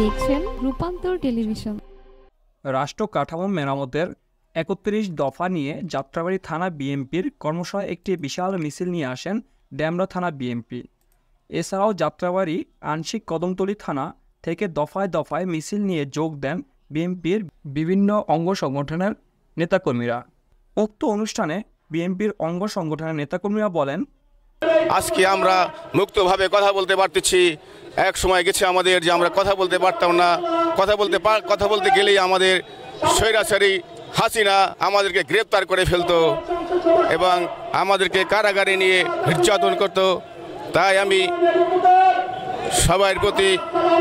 দেখছেন রূপান্তর টেলিভিশন। রাষ্ট্র কাঠামো মেরামতের ৩১ দফা নিয়ে যাত্রাবাড়ী থানা বিএনপির কর্মশালায় একটি বিশাল মিছিল নিয়ে আসেন ডেমরা থানা বিএনপি। এছাড়াও যাত্রাবাড়ী আংশিক কদমতলী থানা থেকে দফায় দফায় মিছিল নিয়ে যোগ দেন বিএনপির বিভিন্ন অঙ্গ সংগঠনের নেতাকর্মীরা। উক্ত অনুষ্ঠানে বিএনপির অঙ্গ সংগঠনের নেতাকর্মীরা বলেন, আজকে আমরা মুক্তভাবে কথা বলতে পারতেছি। এক সময় গেছে আমাদের যে আমরা কথা বলতে পারতাম না, কথা বলতে গেলেই আমাদের স্বৈরাচারী হাসিনা আমাদেরকে গ্রেপ্তার করে ফেলতো এবং আমাদেরকে কারাগারে নিয়ে নির্যাতন করত। তাই আমি সবার প্রতি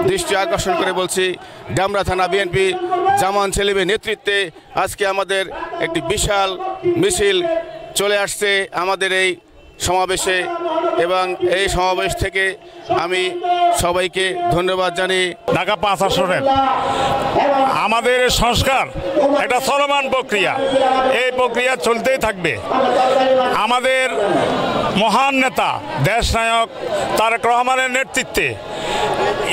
দৃষ্টি আকর্ষণ করে বলছি, ডেমরা থানা বিএনপি জামান ছেলেমের নেতৃত্বে আজকে আমাদের একটি বিশাল মিছিল চলে আসছে আমাদের এই সমাবেশে, এবং এই সমাবেশ থেকে আমি সবাইকে ধন্যবাদ জানাই। ঢাকা ৫ আসনের আমাদের সংস্কার একটা চলমান প্রক্রিয়া, এই প্রক্রিয়া চলতেই থাকবে। আমাদের মহান নেতা দেশনায়ক তারেক রহমানের নেতৃত্বে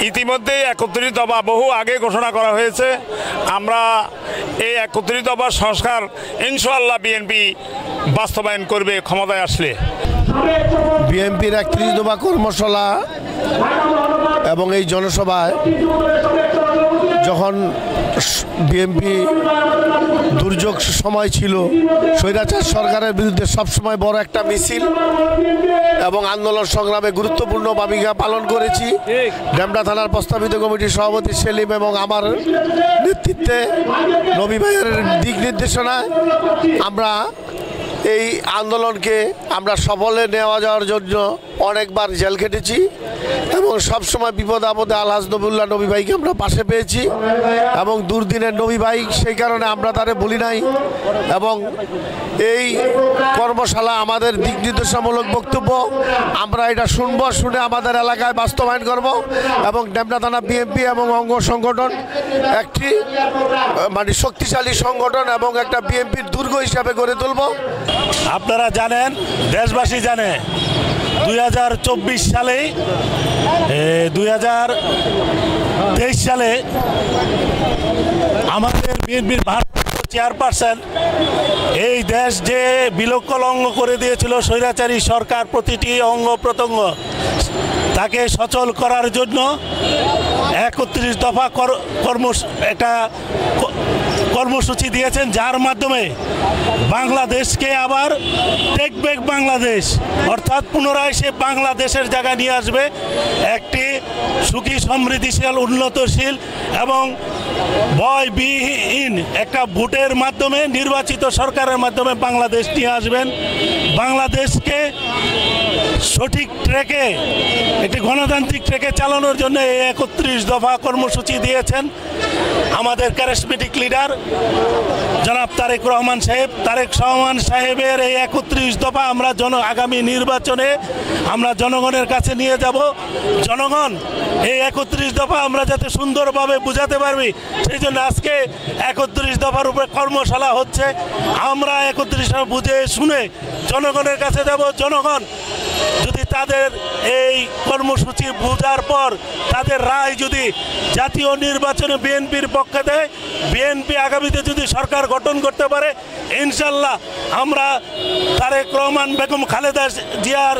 ইতিমধ্যেই ৩১ দফা বহু আগে ঘোষণা করা হয়েছে। আমরা এই ৩১ দফার সংস্কার ইনশাআল্লাহ বিএনপি বাস্তবায়ন করবে ক্ষমতায় আসলে। বিএনপির ৩১ দফা কর্মশালা এবং এই জনসভায় যখন বিএনপি দুর্যোগ সময় ছিল, স্বৈরাচার সরকারের বিরুদ্ধে সবসময় বড় একটা মিছিল এবং আন্দোলন সংগ্রামে গুরুত্বপূর্ণ ভূমিকা পালন করেছি। ডেমরা থানার প্রস্তাবিত কমিটির সভাপতি সেলিম এবং আমার নেতৃত্বে নবী ভাইয়ের দিক নির্দেশনায় আমরা এই আন্দোলনকে আমরা সফলে নেওয়া যাওয়ার জন্য অনেকবার জেল খেটেছি এবং সবসময় বিপদ আপদে আলহাজ নবীউল্লাহ নবী ভাইকে আমরা পাশে পেয়েছি এবং দুর্দিনের নবী ভাই, সেই কারণে আমরা তারে বলি নাই। এবং এই কর্মশালা আমাদের দিক নির্দেশনামূলক বক্তব্য, আমরা এটা শুনবো, শুনে আমাদের এলাকায় বাস্তবায়ন করব এবং ডেমরা থানা বিএনপি এবং অঙ্গ সংগঠন একটি মানে শক্তিশালী সংগঠন এবং একটা বিএনপির দুর্গ হিসাবে গড়ে তুলব। আপনারা জানেন, দেশবাসী জানে, 2024 সালে 2023 সালে আমাদের বিএনপির ভারপ্রাপ্ত চেয়ারপারসন এই দেশ যে বিলক্ষণ করে দিয়েছিল স্বৈরাচারী সরকার, প্রতিটি অঙ্গ প্রত্যঙ্গ তাকে সচল করার জন্য ৩১ দফা একটা কর্মসূচি দিয়েছেন, যার মাধ্যমে বাংলাদেশকে আবার টেক ব্যাক বাংলাদেশ, অর্থাৎ পুনরায় সে বাংলাদেশের জায়গা নিয়ে আসবে, একটি সুখী সমৃদ্ধিশীল উন্নতশীল এবং ভয়বিহীন একটা ভোটের মাধ্যমে নির্বাচিত সরকারের মাধ্যমে বাংলাদেশ নিয়ে আসবেন। বাংলাদেশকে সঠিক ট্র্যাকে, একটি গণতান্ত্রিক ট্র্যাকে চালানোর জন্য এই ৩১ দফা কর্মসূচি দিয়েছেন আমাদের ক্যারিজমেটিক লিডার জনাব তারেক রহমান সাহেবের এই ৩১ দফা আমরা আগামী নির্বাচনে আমরা জনগণের কাছে নিয়ে যাব। জনগণ এই ৩১ দফা আমরা যাতে সুন্দরভাবে বুঝাতে পারবি, সেই জন্য আজকে ৩১ দফার উপরে কর্মশালা হচ্ছে। আমরা ৩১ দফা বুঝে শুনে জনগণের কাছে যাব। জনগণ যদি তাদের এই কর্মসূচি বোঝার পর তাদের রায় যদি জাতীয় নির্বাচনে বিএনপির পক্ষে দেয়, বিএনপি আগামীতে যদি সরকার গঠন করতে পারে, ইনশাল্লাহ আমরা তারেক রহমান বেগম খালেদা জিয়ার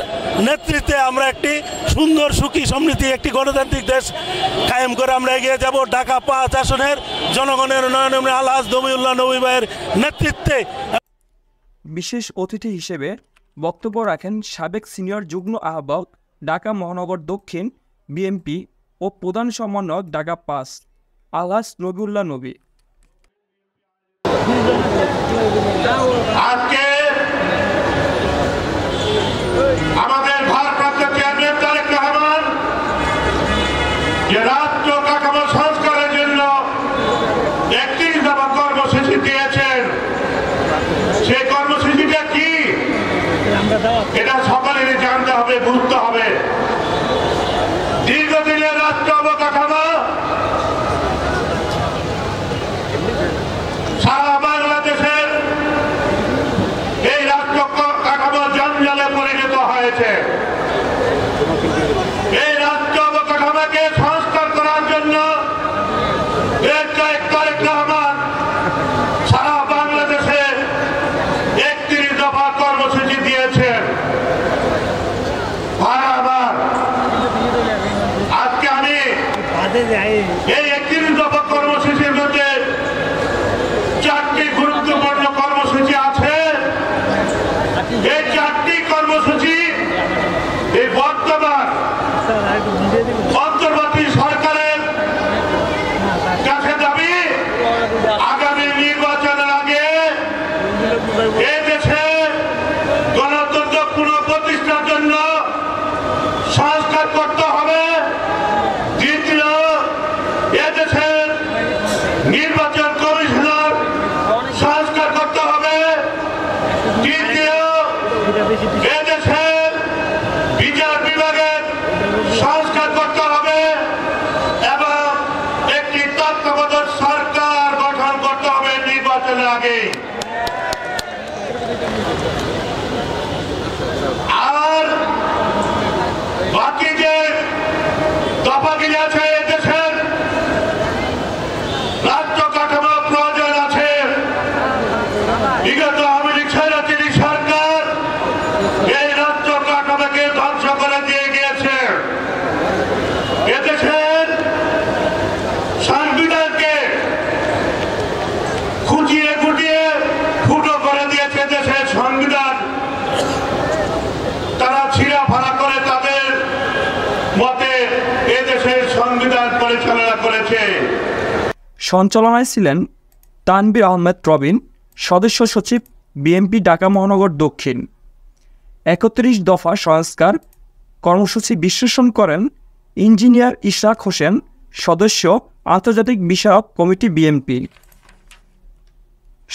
নেতৃত্বে আমরা একটি সুন্দর সুখী সমৃদ্ধি একটি গণতান্ত্রিক দেশ কায়েম করে আমরা এগিয়ে যাব। ঢাকা ৫ আসনের জনগণের উন্নয়নে আলহাজ নবীউল্লাহ নবী ভাইয়ের নেতৃত্বে। বিশেষ অতিথি হিসেবে বক্তব্য রাখেন সাবেক সিনিয়র যুগ্ম আহ্বায়ক ঢাকা মহানগর দক্ষিণ বিএনপি ও প্রধান সমন্বয়ক ঢাকা ৫ আলহাজ নবীউল্লাহ নবী। আজকে আমাদের ভারপ্রাপ্ত চেয়ারম্যান তারেক রহমান যে রাষ্ট্র কাঠামো সংস্কারের জন্য ৩১ দফা কর্মসূচি দিয়েছেন, সেই কর্মসূচিটা কি এটা সকলেরই জানতে হবে, বুঝতে হবে। দীর্ঘদিনের রাষ্ট্র অবকাঠামো সারা বাংলাদেশের এই রাষ্ট্র কাঠামো জঞ্জালে পরিণত হয়েছে। এই রাষ্ট্র অবকাঠামোকে সংস্কার করার জন্য এই 31 দফা কর্মসূচির মধ্যে 4টি গুরুত্বপূর্ণ কর্মসূচি আছে। এই 4টি কর্মসূচি এই বর্তমান অন্তর্বর্তী সরকারের কাছে দাবি আগামী নির্বাচনের আগে এই দেশে গণতন্ত্র পুনঃপ্রতিষ্ঠার জন্য সংস্কার করতে হবে। দ্বিতীয়, এদেশের নির্বাচন কমিশনার সংস্কার করতে হবে। তৃতীয়, এদেশের বিচার বিভাগের সংস্কার করতে হবে এবং একটি তত্ত্বাবধায়ক সরকার গঠন করতে হবে নির্বাচনের আগে। আর বাকি যে দফাগুলি আছে দেশের রাষ্ট্র কাঠামো প্রয়োজন আছে। বিগত আওয়ামী লীগ স্বৈরাচারী সরকার এই রাষ্ট্র কাঠামোকে ধ্বংস করে দিয়ে গিয়েছে। এদেশের সংবিধানকে খুঁটিয়ে খুঁটিয়ে ফুটো করে দিয়েছে। দেশের সংবিধান তারা ছিঁড়াফাড়া করে তাদের মতে এদেশের সংবিধান পরিচালনা করেছে। সঞ্চালনায় ছিলেন তানভীর আহমেদ রবিন, সদস্য সচিব, বিএনপি ঢাকা মহানগর দক্ষিণ। 31 দফা সংস্কার কর্মসূচি বিশ্লেষণ করেন ইঞ্জিনিয়ার ইশরাক হোসেন, সদস্য, আন্তর্জাতিক বিষয়ক কমিটি, বিএনপি।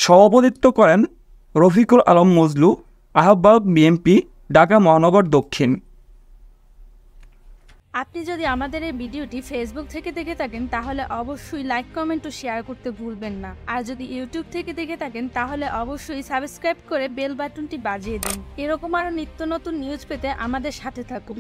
সভাপতিত্ব করেন রফিকুল আলম মজলু, আহ্বায়ক, বিএনপি ঢাকা মহানগর দক্ষিণ। আপনি যদি আমাদের এই ভিডিওটি ফেসবুক থেকে দেখে থাকেন তাহলে অবশ্যই লাইক, কমেন্ট ও শেয়ার করতে ভুলবেন না। আর যদি ইউটিউব থেকে দেখে থাকেন তাহলে অবশ্যই সাবস্ক্রাইব করে বেল বাটনটি বাজিয়ে দিন। এরকম আরও নিত্য নতুন নিউজ পেতে আমাদের সাথে থাকুন।